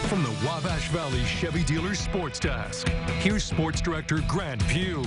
From the Wabash Valley Chevy Dealers Sports Desk, here's Sports Director Grant Pugh.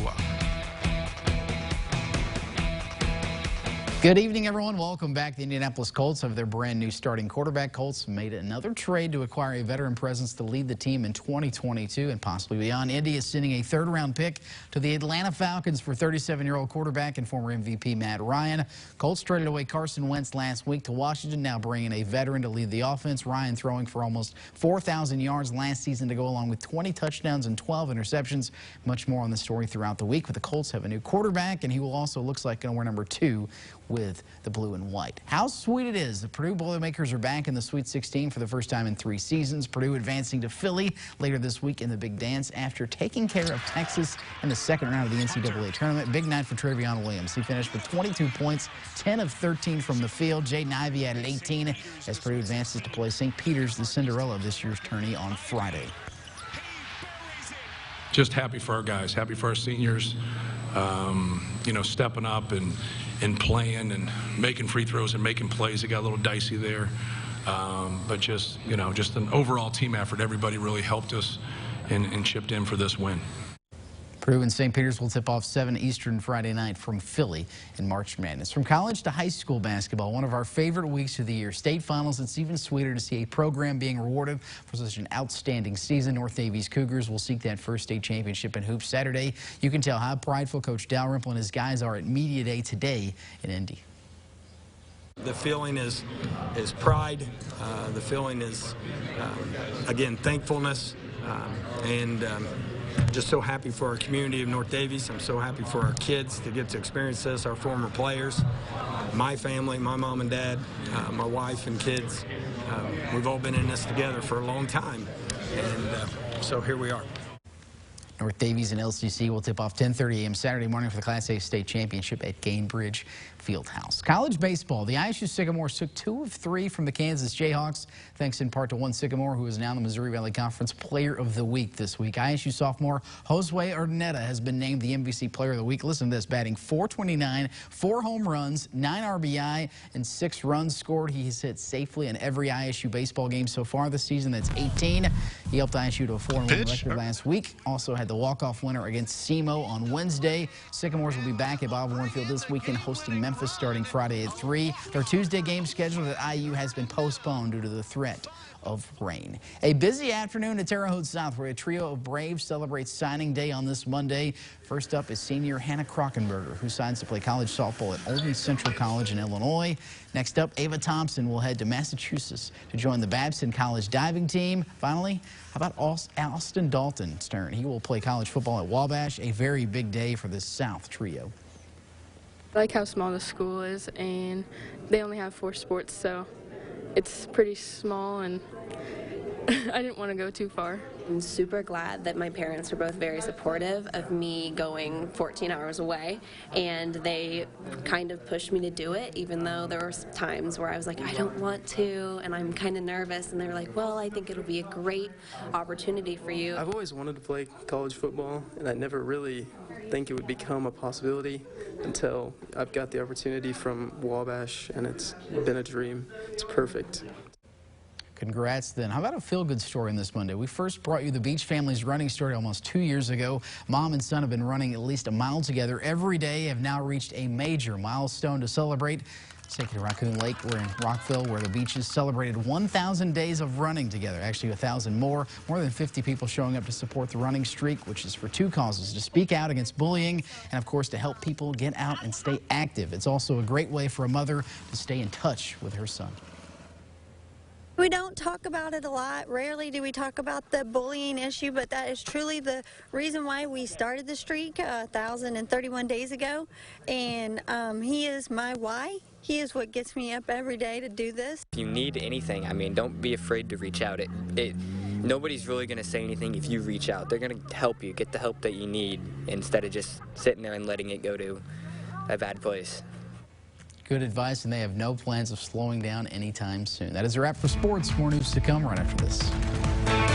Good evening, everyone. Welcome back. The Indianapolis Colts have their brand new starting quarterback. Colts made another trade to acquire a veteran presence to lead the team in 2022 and possibly beyond. Indy is sending a third-round pick to the Atlanta Falcons for 37-year-old quarterback and former MVP Matt Ryan. Colts traded away Carson Wentz last week to Washington, now bringing a veteran to lead the offense. Ryan throwing for almost 4,000 yards last season to go along with 20 touchdowns and 12 interceptions. Much more on the story throughout the week. But the Colts have a new quarterback, and he will also looks like going to wear number 2 with the blue and white. How sweet it is. The Purdue Boilermakers are back in the Sweet 16 for the first time in 3 seasons. Purdue advancing to Philly later this week in the Big Dance after taking care of Texas in the second round of the NCAA tournament. Big night for Travion Williams. He finished with 22 points, 10 of 13 from the field. Jaden Ivey added 18 as Purdue advances to play St. Peter's, the Cinderella of this year's tourney, on Friday. Just happy for our guys, happy for our seniors, you know, stepping up and playing and making free throws and making plays. It got a little dicey there, but just, you know, just an overall team effort. Everybody really helped us and chipped in for this win. Purdue and St. Peter's will tip off 7 Eastern Friday night from Philly in March Madness. From college to high school basketball, one of our favorite weeks of the year. State finals, it's even sweeter to see a program being rewarded for such an outstanding season. North Daviess Cougars will seek that first state championship in hoops Saturday. You can tell how prideful Coach Dalrymple and his guys are at Media Day today in Indy. The feeling is pride. The feeling is, again, thankfulness, and just so happy for our community of North Daviess. I'm so happy for our kids to get to experience this, our former players, my family, my mom and dad, my wife and kids. We've all been in this together for a long time, and so here we are. North Daviess and LCC will tip off 10:30 a.m. Saturday morning for the Class A state championship at Gainbridge Fieldhouse. College baseball, the ISU Sycamores took 2 of 3 from the Kansas Jayhawks, thanks in part to one Sycamore who is now the Missouri Valley Conference Player of the Week this week. ISU sophomore Josue Urdaneta has been named the MVC Player of the Week. Listen to this, batting .429, 4 home runs, 9 RBI, and 6 runs scored. He has hit safely in every ISU baseball game so far this season. That's 18. He helped ISU to a 4-1 record last week. Also had the walk-off winner against SEMO on Wednesday. Sycamores will be back at Bob Warren Field this weekend hosting Memphis starting Friday at 3. Their Tuesday game scheduled at IU has been postponed due to the threat of rain. A busy afternoon at Terre, Haute South, where a trio of Braves celebrates signing day on this Monday. First up is senior Hannah Krockenberger, who signs to play college softball at Oldham Central College in Illinois. Next up, Ava Thompson will head to Massachusetts to join the Babson College diving team. Finally, how about Austin Dalton's turn? He will play college football at Wabash, a very big day for this South trio. I like how small the school is, and they only have 4 sports, so it's pretty small, and I didn't want to go too far. I'm super glad that my parents were both very supportive of me going 14 hours away, and they kind of pushed me to do it, even though there were times where I was like, I don't want to, and I'm kind of nervous, and they were like, well, I think it'll be a great opportunity for you. I've always wanted to play college football, and I never really think it would become a possibility until I've got the opportunity from Wabash, and it's been a dream. It's perfect. Congrats then. How about a feel-good story on this Monday? We first brought you the Beach family's running story almost 2 years ago. Mom and son have been running at least a mile together every day, have now reached a major milestone to celebrate. Let's take you to Raccoon Lake. We're in Rockville, where the Beaches celebrated 1,000 days of running together. Actually, 1,000 more. More than 50 people showing up to support the running streak, which is for 2 causes: to speak out against bullying and, of course, to help people get out and stay active. It's also a great way for a mother to stay in touch with her son. We don't talk about it a lot. Rarely do we talk about the bullying issue, but that is truly the reason why we started the streak 1,031 days ago. And he is my why. He is what gets me up every day to do this. If you need anything, I mean, don't be afraid to reach out. Nobody's really going to say anything if you reach out. They're going to help you, get the help that you need, instead of just sitting there and letting it go to a bad place. Good advice, and they have no plans of slowing down anytime soon. That is a wrap for sports. More news to come right after this.